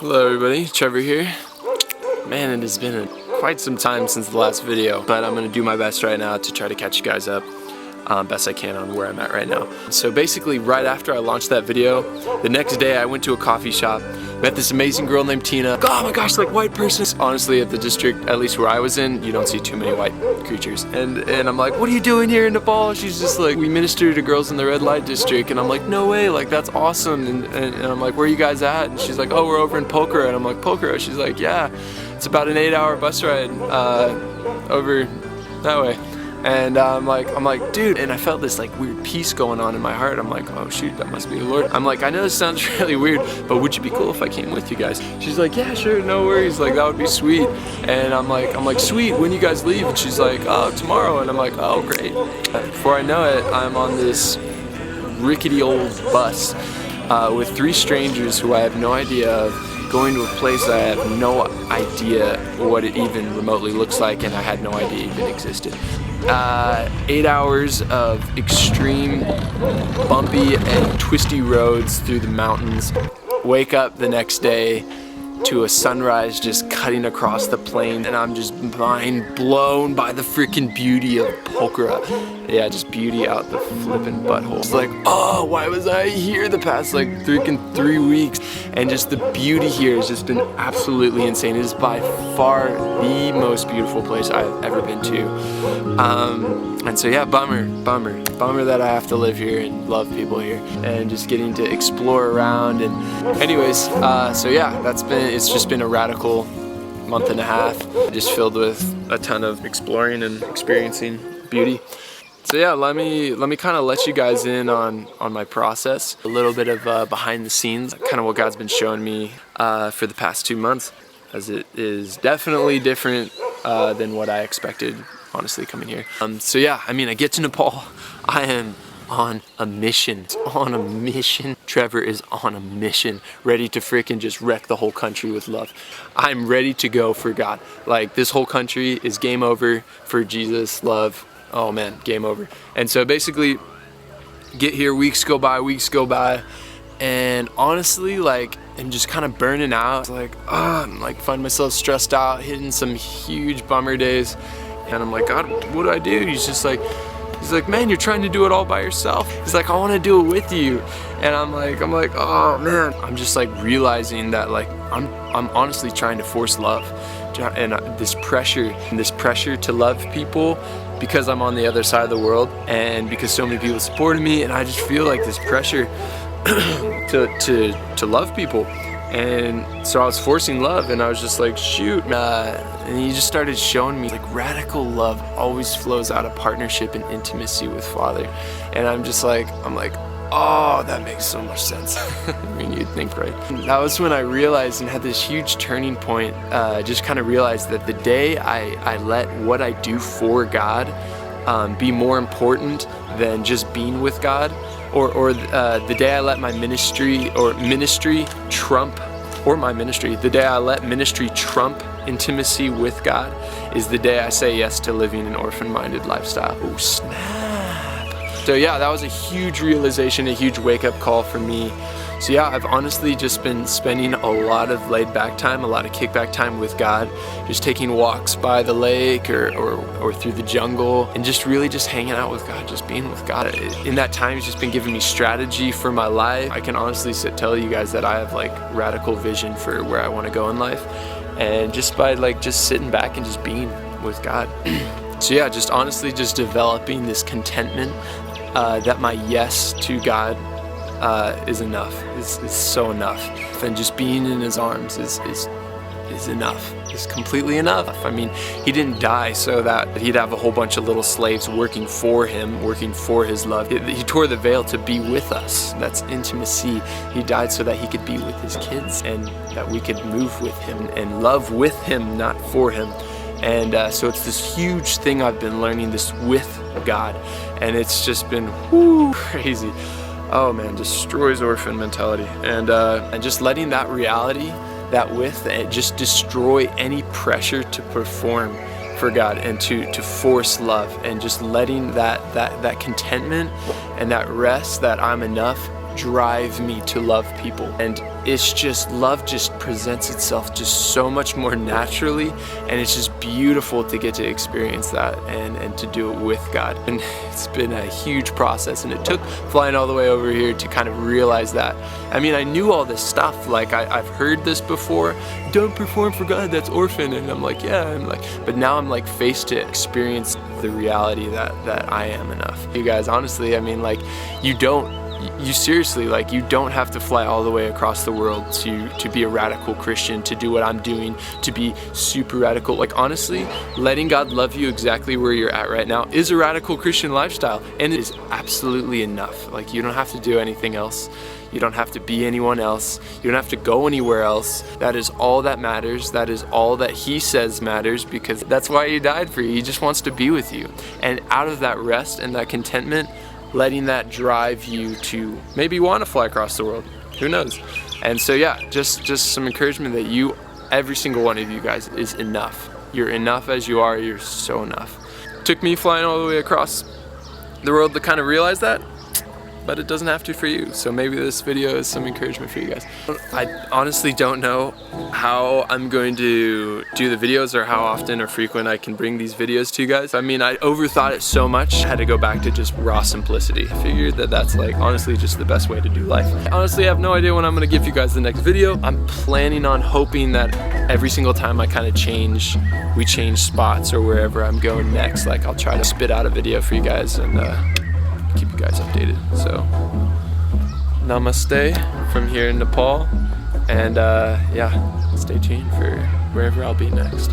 Hello everybody, Trevor here. Man, it has been quite some time since the last video, but I'm going to do my best right now to try to catch you guys up best I can on where I'm at right now. So basically, right after I launched that video, the next day I went to a coffee shop, met this amazing girl named Tina. Oh my gosh, like white person. Honestly, at the district, at least where I was in, you don't see too many white creatures. And I'm like, what are you doing here in Nepal? She's just like, we minister to girls in the red light district. And I'm like, no way, like that's awesome. And I'm like, where are you guys at? And she's like, oh, we're over in Pokhara. And I'm like, Pokhara? She's like, yeah, it's about an 8-hour bus ride over that way. And I'm like, dude, and I felt this like weird peace going on in my heart. I'm like, oh shoot, that must be the Lord. I'm like, I know this sounds really weird, but would you be cool if I came with you guys? She's like, yeah, sure, no worries, like that would be sweet. And I'm like, sweet, when you guys leave? And she's like, oh, tomorrow. And I'm like, oh, great. Before I know it, I'm on this rickety old bus with 3 strangers who I have no idea of, going to a place I have no idea what it even remotely looks like, and I had no idea even existed. 8 hours of extreme bumpy and twisty roads through the mountains. Wake up the next day to a sunrise just cutting across the plain, and I'm just mind blown by the freaking beauty of Pokhara. Yeah, just beauty out the flippin' butthole. It's like, oh, why was I here the past like freaking 3 weeks? And just the beauty here has just been absolutely insane. It is by far the most beautiful place I've ever been to. And so yeah, bummer that I have to live here and love people here and just getting to explore around. And anyways, so yeah, it's just been a radical month and a half, just filled with a ton of exploring and experiencing beauty. So yeah, let me kind of let you guys in on my process, a little bit of behind the scenes, kind of what God's been showing me for the past 2 months, as it is definitely different than what I expected, honestly, coming here. So yeah, I mean, I get to Nepal, I am on a mission. Trevor is on a mission, ready to freaking just wreck the whole country with love. I'm ready to go for God. Like, this whole country is game over for Jesus, love. Oh man, game over. And so basically, get here, weeks go by, and honestly, like, I'm just kind of burning out. Like, I'm like, find myself stressed out, hitting some huge bummer days, and I'm like, God, what do I do? He's like, man, you're trying to do it all by yourself. He's like, I want to do it with you. And I'm like, oh man. I'm just like realizing that like I'm honestly trying to force love, and this pressure to love people, because I'm on the other side of the world and because so many people supported me, and I just feel like this pressure to love people. And so I was forcing love, and I was just like, shoot. And he just started showing me like radical love always flows out of partnership and intimacy with Father. And I'm like, oh, that makes so much sense. I mean, you'd think, right? That was when I realized and had this huge turning point. Just kind of realized that the day I let what I do for God be more important than just being with God, or the day I let my ministry trump the day I let ministry trump intimacy with God, is the day I say yes to living an orphan-minded lifestyle. Oh snap. So yeah, that was a huge realization, a huge wake-up call for me. So yeah, I've honestly just been spending a lot of laid-back time, a lot of kickback time with God, just taking walks by the lake or through the jungle, and just really just hanging out with God, just being with God. In that time, He's just been giving me strategy for my life. I can honestly tell you guys that I have like radical vision for where I want to go in life, and just by like just sitting back and just being with God. So yeah, just honestly just developing this contentment that my yes to God is enough, is so enough. And just being in His arms is enough, is completely enough. I mean, He didn't die so that He'd have a whole bunch of little slaves working for Him, working for His love. He tore the veil to be with us. That's intimacy. He died so that He could be with His kids, and that we could move with Him and love with Him, not for Him. And so it's this huge thing I've been learning, this with God, and it's just been crazy. Oh man, destroys orphan mentality, and just letting that reality, that with, just destroy any pressure to perform for God and to force love, and just letting that contentment and that rest that I'm enough drive me to love people. And it's just, love just presents itself just so much more naturally, and it's just beautiful to get to experience that and to do it with God. And it's been a huge process, and it took flying all the way over here to kind of realize that. I mean, I knew all this stuff, like I've heard this before, don't perform for God, that's orphan, and I'm like, yeah, I'm like, but now I'm like faced to experience the reality that I am enough. You guys, honestly, I mean, like, you seriously, like, you don't have to fly all the way across the world to be a radical Christian, to do what I'm doing, to be super radical. Like, honestly, letting God love you exactly where you're at right now is a radical Christian lifestyle, and it is absolutely enough. Like, you don't have to do anything else. You don't have to be anyone else. You don't have to go anywhere else. That is all that matters. That is all that He says matters, because that's why He died for you. He just wants to be with you. And out of that rest and that contentment, letting that drive you to maybe want to fly across the world. Who knows? And so yeah, just some encouragement that you, every single one of you guys, is enough. You're enough as you are. You're so enough. It took me flying all the way across the world to kind of realize that, but it doesn't have to for you. So maybe this video is some encouragement for you guys. I honestly don't know how I'm going to do the videos, or how often or frequent I can bring these videos to you guys. I mean, I overthought it so much, I had to go back to just raw simplicity. I figured that that's, like, honestly just the best way to do life. I honestly have no idea when I'm gonna give you guys the next video. I'm planning on hoping that every single time I kind of we change spots or wherever I'm going next, like, I'll try to spit out a video for you guys and keep you guys updated. So namaste from here in Nepal, and yeah, stay tuned for wherever I'll be next.